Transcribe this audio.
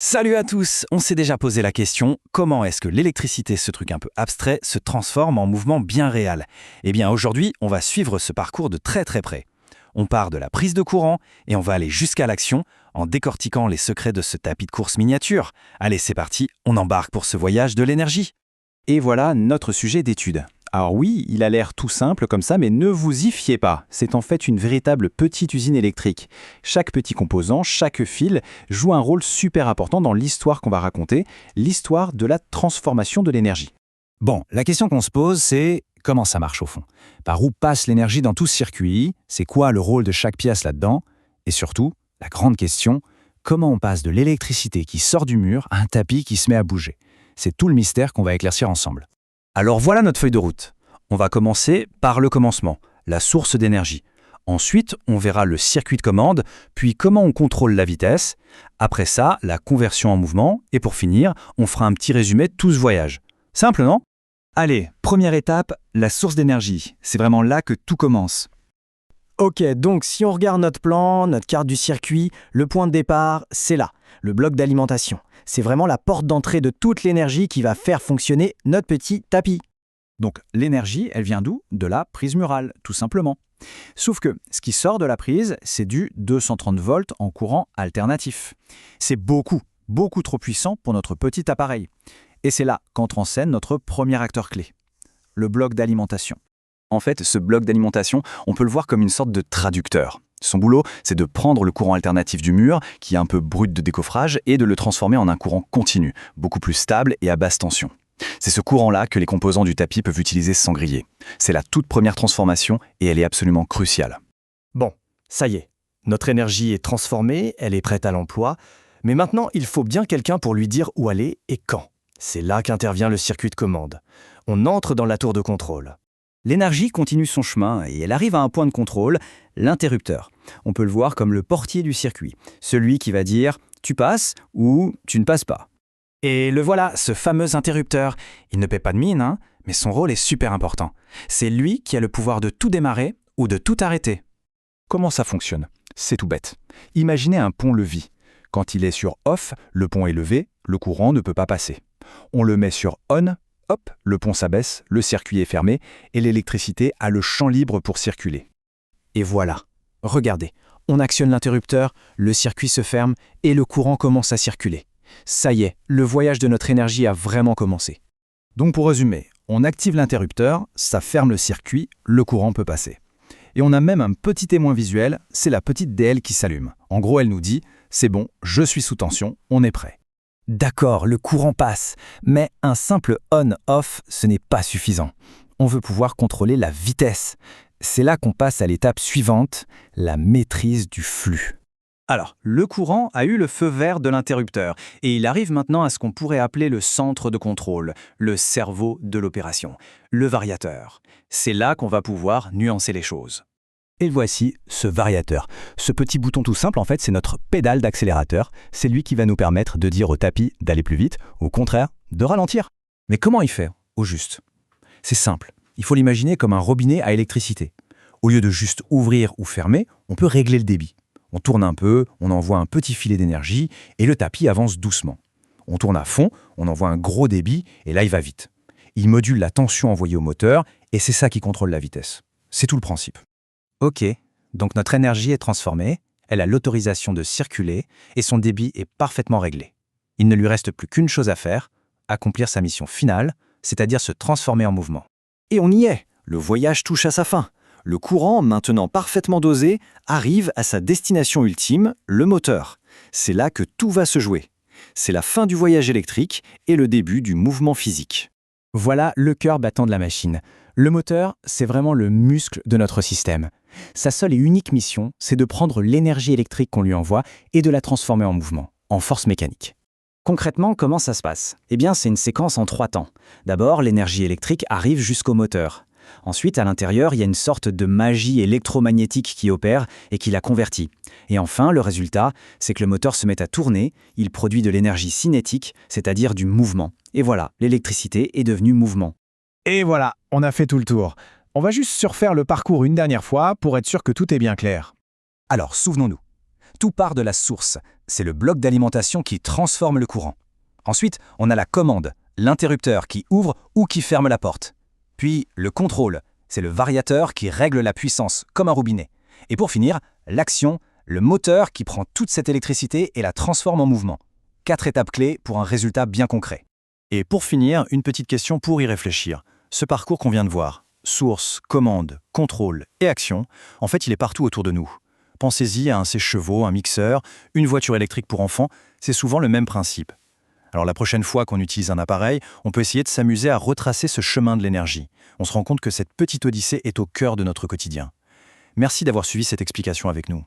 Salut à tous. On s'est déjà posé la question, comment est-ce que l'électricité, ce truc un peu abstrait, se transforme en mouvement bien réel? Eh bien aujourd'hui, on va suivre ce parcours de très très près. On part de la prise de courant et on va aller jusqu'à l'action en décortiquant les secrets de ce tapis de course miniature. Allez, c'est parti, on embarque pour ce voyage de l'énergie. Et voilà notre sujet d'étude. Alors oui, il a l'air tout simple comme ça, mais ne vous y fiez pas. C'est en fait une véritable petite usine électrique. Chaque petit composant, chaque fil joue un rôle super important dans l'histoire qu'on va raconter, l'histoire de la transformation de l'énergie. Bon, la question qu'on se pose, c'est comment ça marche au fond? Par où passe l'énergie dans tout ce circuit? C'est quoi le rôle de chaque pièce là-dedans? Et surtout, la grande question, comment on passe de l'électricité qui sort du mur à un tapis qui se met à bouger? C'est tout le mystère qu'on va éclaircir ensemble. Alors voilà notre feuille de route. On va commencer par le commencement, la source d'énergie. Ensuite, on verra le circuit de commande, puis comment on contrôle la vitesse. Après ça, la conversion en mouvement. Et pour finir, on fera un petit résumé de tout ce voyage. Simple, non? Allez, première étape, la source d'énergie. C'est vraiment là que tout commence. Ok, donc si on regarde notre plan, notre carte du circuit, le point de départ, c'est là, le bloc d'alimentation. C'est vraiment la porte d'entrée de toute l'énergie qui va faire fonctionner notre petit tapis. Donc l'énergie, elle vient d'où? De la prise murale, tout simplement. Sauf que ce qui sort de la prise, c'est du 230 volts en courant alternatif. C'est beaucoup, beaucoup trop puissant pour notre petit appareil. Et c'est là qu'entre en scène notre premier acteur clé, le bloc d'alimentation. En fait, ce bloc d'alimentation, on peut le voir comme une sorte de traducteur. Son boulot, c'est de prendre le courant alternatif du mur, qui est un peu brut de décoffrage, et de le transformer en un courant continu, beaucoup plus stable et à basse tension. C'est ce courant-là que les composants du tapis peuvent utiliser sans griller. C'est la toute première transformation et elle est absolument cruciale. Bon, ça y est, notre énergie est transformée, elle est prête à l'emploi, mais maintenant il faut bien quelqu'un pour lui dire où aller et quand. C'est là qu'intervient le circuit de commande. On entre dans la tour de contrôle. L'énergie continue son chemin et elle arrive à un point de contrôle, l'interrupteur. On peut le voir comme le portier du circuit, celui qui va dire « tu passes » ou « tu ne passes pas ». Et le voilà, ce fameux interrupteur. Il ne paie pas de mine, hein, mais son rôle est super important. C'est lui qui a le pouvoir de tout démarrer ou de tout arrêter. Comment ça fonctionne? C'est tout bête. Imaginez un pont-levis. Quand il est sur off, le pont est levé, le courant ne peut pas passer. On le met sur on, hop, le pont s'abaisse, le circuit est fermé et l'électricité a le champ libre pour circuler. Et voilà, regardez, on actionne l'interrupteur, le circuit se ferme et le courant commence à circuler. Ça y est, le voyage de notre énergie a vraiment commencé. Donc pour résumer, on active l'interrupteur, ça ferme le circuit, le courant peut passer. Et on a même un petit témoin visuel, c'est la petite DL qui s'allume. En gros, elle nous dit « c'est bon, je suis sous tension, on est prêt ». D'accord, le courant passe, mais un simple on-off, ce n'est pas suffisant. On veut pouvoir contrôler la vitesse. C'est là qu'on passe à l'étape suivante, la maîtrise du flux. Alors, le courant a eu le feu vert de l'interrupteur et il arrive maintenant à ce qu'on pourrait appeler le centre de contrôle, le cerveau de l'opération, le variateur. C'est là qu'on va pouvoir nuancer les choses. Et voici ce variateur. Ce petit bouton tout simple, en fait, c'est notre pédale d'accélérateur. C'est lui qui va nous permettre de dire au tapis d'aller plus vite, au contraire, de ralentir. Mais comment il fait, au juste? C'est simple, il faut l'imaginer comme un robinet à électricité. Au lieu de juste ouvrir ou fermer, on peut régler le débit. On tourne un peu, on envoie un petit filet d'énergie et le tapis avance doucement. On tourne à fond, on envoie un gros débit et là il va vite. Il module la tension envoyée au moteur et c'est ça qui contrôle la vitesse. C'est tout le principe. Ok, donc notre énergie est transformée, elle a l'autorisation de circuler et son débit est parfaitement réglé. Il ne lui reste plus qu'une chose à faire, accomplir sa mission finale, c'est-à-dire se transformer en mouvement. Et on y est, le voyage touche à sa fin. Le courant, maintenant parfaitement dosé, arrive à sa destination ultime, le moteur. C'est là que tout va se jouer. C'est la fin du voyage électrique et le début du mouvement physique. Voilà le cœur battant de la machine. Le moteur, c'est vraiment le muscle de notre système. Sa seule et unique mission, c'est de prendre l'énergie électrique qu'on lui envoie et de la transformer en mouvement, en force mécanique. Concrètement, comment ça se passe? Eh bien, c'est une séquence en 3 temps. D'abord, l'énergie électrique arrive jusqu'au moteur. Ensuite, à l'intérieur, il y a une sorte de magie électromagnétique qui opère et qui la convertit. Et enfin, le résultat, c'est que le moteur se met à tourner, il produit de l'énergie cinétique, c'est-à-dire du mouvement. Et voilà, l'électricité est devenue mouvement. Et voilà, on a fait tout le tour. On va juste surfaire le parcours une dernière fois pour être sûr que tout est bien clair. Alors, souvenons-nous. Tout part de la source. C'est le bloc d'alimentation qui transforme le courant. Ensuite, on a la commande, l'interrupteur qui ouvre ou qui ferme la porte. Puis, le contrôle, c'est le variateur qui règle la puissance, comme un robinet. Et pour finir, l'action, le moteur qui prend toute cette électricité et la transforme en mouvement. 4 étapes clés pour un résultat bien concret. Et pour finir, une petite question pour y réfléchir. Ce parcours qu'on vient de voir, source, commande, contrôle et action, en fait, il est partout autour de nous. Pensez-y à un sèche-chevaux, un mixeur, une voiture électrique pour enfants, c'est souvent le même principe. Alors la prochaine fois qu'on utilise un appareil, on peut essayer de s'amuser à retracer ce chemin de l'énergie. On se rend compte que cette petite odyssée est au cœur de notre quotidien. Merci d'avoir suivi cette explication avec nous.